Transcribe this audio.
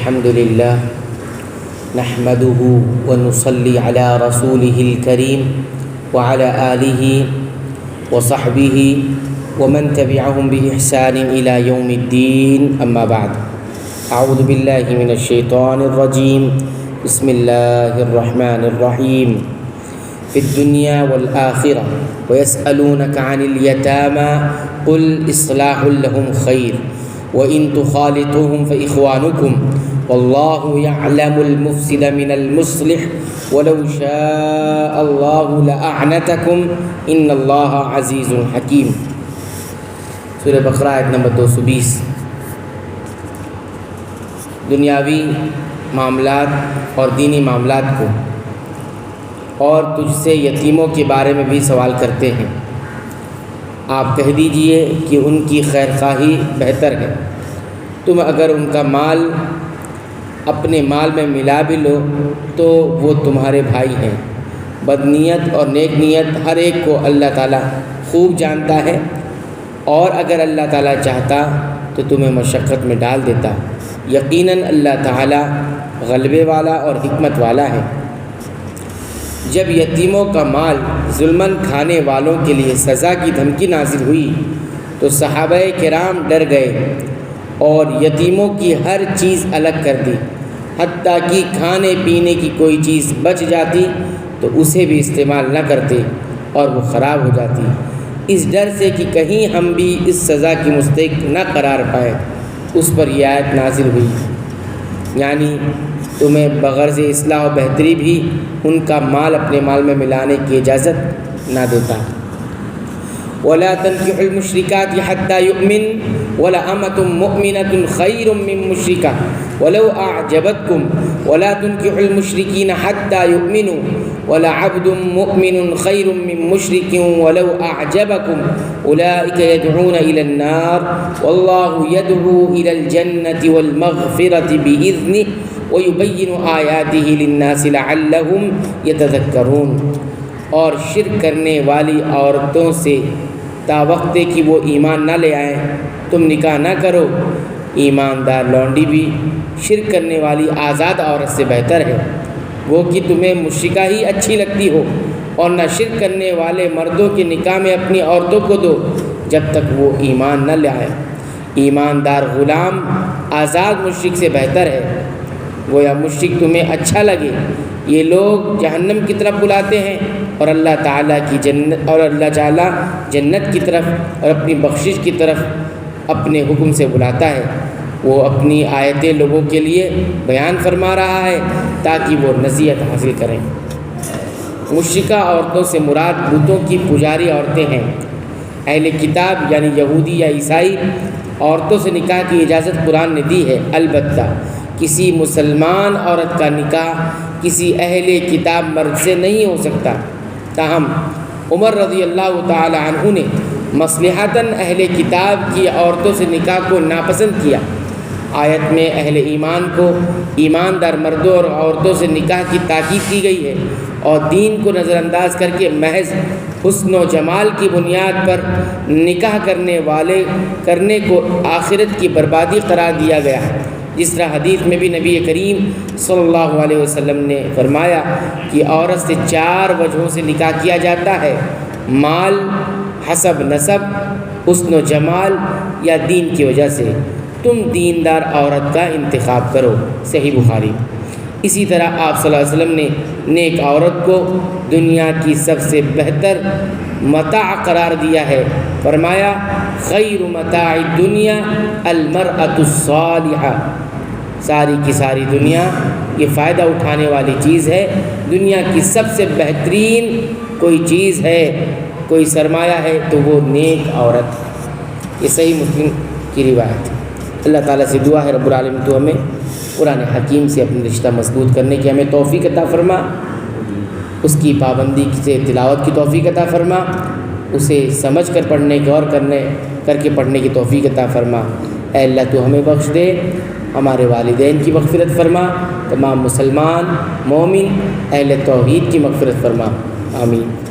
الحمد للہ نحمده ونصلي على رسوله الكريم وعلى آله وصحبه ومن تبعهم بإحسان إلى يوم الدين أما بعد أعوذ بالله من الشيطان الرجيم بسم الله الرحمن الرحيم في الدنيا والآخرة ويسألونك عن اليتامى قل إصلاح لهم خير وإن تخالطوهم فإخوانكم والله يعلم المفسد من المصلح ولو شاء الله لأعنتكم إن الله عزيز حكيم۔ سورہ بقرہ آیت نمبر 220۔ دنیاوی معاملات اور دینی معاملات کو اور تجھ سے یتیموں کے بارے میں بھی سوال کرتے ہیں، آپ کہہ دیجئے کہ ان کی خیر خواہی بہتر ہے۔ تم اگر ان کا مال اپنے مال میں ملا بھی لو تو وہ تمہارے بھائی ہیں۔ بدنیت اور نیک نیت ہر ایک کو اللہ تعالیٰ خوب جانتا ہے، اور اگر اللہ تعالیٰ چاہتا تو تمہیں مشقت میں ڈال دیتا۔ یقیناً اللہ تعالیٰ غلبے والا اور حکمت والا ہے۔ جب یتیموں کا مال ظلماً کھانے والوں کے لیے سزا کی دھمکی نازل ہوئی تو صحابہ کرام ڈر گئے اور یتیموں کی ہر چیز الگ کر دی، حتیٰ کہ کھانے پینے کی کوئی چیز بچ جاتی تو اسے بھی استعمال نہ کرتے اور وہ خراب ہو جاتی، اس ڈر سے کہ کہیں ہم بھی اس سزا کی مستحق نہ قرار پائیں۔ اس پر یہ آیت نازل ہوئی، یعنی تمہیں بغرض اصلاح و بہتری بھی ان کا مال اپنے مال میں ملانے کی اجازت نہ دیتا۔ وَلَا تَنكِحُوا الْمُشْرِكَاتِ حَتَّى يُؤْمِنْ وَلَأَمَةٌ مُؤْمِنَةٌ خَيْرٌ مِّن مُّشْرِكَةٍ وَلَوْ أَعْجَبَتْكُمْ وَلَا تُنكِحُوا الْمُشْرِكِينَ حَتَّى يُؤْمِنُوا وَلَعَبْدٌ مُّؤْمِنٌ خَيْرٌ مِّن مُّشْرِكٍ وَلَوْ أَعْجَبَكُمْ أُولَٰئِكَ يَدْعُونَ إِلَى النَّارِ وَاللَّهُ يَدْعُو إِلَى الْجَنَّةِ وَالْمَغْفِرَةِ بِإِذْنِهِ وَيُبَيِّنُ آيَاتِهِ لِلنَّاسِ لَعَلَّهُمْ يَتَذَكَّرُونَ۔ اور شرک کرنے والی عورتوں سے تا وقت کہ وہ ایمان نہ لے آئیں تم نکاح نہ کرو۔ ایماندار لونڈی بھی شرک کرنے والی آزاد عورت سے بہتر ہے، وہ کہ تمہیں مشرکہ ہی اچھی لگتی ہو، اور نہ شرک کرنے والے مردوں کے نکاح میں اپنی عورتوں کو دو جب تک وہ ایمان نہ لے آئے۔ ایماندار غلام آزاد مشرک سے بہتر ہے، گویا مشرک تمہیں اچھا لگے۔ یہ لوگ جہنم کی طرف بلاتے ہیں اور اللہ تعالیٰ جنت کی طرف اور اپنی بخشش کی طرف اپنے حکم سے بلاتا ہے۔ وہ اپنی آیتیں لوگوں کے لیے بیان فرما رہا ہے تاکہ وہ نصیحت حاصل کریں۔ مشرکہ عورتوں سے مراد بتوں کی پجاری عورتیں ہیں۔ اہل کتاب یعنی یہودی یا عیسائی عورتوں سے نکاح کی اجازت قرآن نے دی ہے، البتہ کسی مسلمان عورت کا نکاح کسی اہل کتاب مرد سے نہیں ہو سکتا۔ تاہم عمر رضی اللہ تعالی عنہ نے مصلحتاً اہل کتاب کی عورتوں سے نکاح کو ناپسند کیا۔ آیت میں اہل ایمان کو ایماندار مردوں اور عورتوں سے نکاح کی تاکید کی گئی ہے، اور دین کو نظر انداز کر کے محض حسن و جمال کی بنیاد پر نکاح کرنے کو آخرت کی بربادی قرار دیا گیا ہے۔ جس طرح حدیث میں بھی نبی کریم صلی اللہ علیہ وسلم نے فرمایا کہ عورت سے 4 وجہوں سے نکاح کیا جاتا ہے: مال، حسب نسب، حسن و جمال یا دین کی وجہ سے۔ تم دیندار عورت کا انتخاب کرو، صحیح بخاری۔ اسی طرح آپ صلی اللہ علیہ وسلم نے نیک عورت کو دنیا کی سب سے بہتر متاع قرار دیا ہے، فرمایا خیر متاع الدنیا المرأة الصالحہ۔ ساری کی ساری دنیا یہ فائدہ اٹھانے والی چیز ہے، دنیا کی سب سے بہترین کوئی چیز ہے، کوئی سرمایہ ہے تو وہ نیک عورت۔ یہ صحیح مسلم کی روایت ہے۔ اللہ تعالیٰ سے دعا ہے رب العالمین تو ہمیں قرآن حکیم سے اپنے رشتہ مضبوط کرنے کی ہمیں توفیق عطا فرما، اس کی پابندی سے تلاوت کی توفیق عطا فرما، اسے سمجھ کر پڑھنے کی اور کر کے پڑھنے کی توفیق عطا فرما۔ اے اللہ تو ہمیں بخش دے، ہمارے والدین کی مغفرت فرما، تمام مسلمان مومن اہل توحید کی مغفرت فرما، آمین۔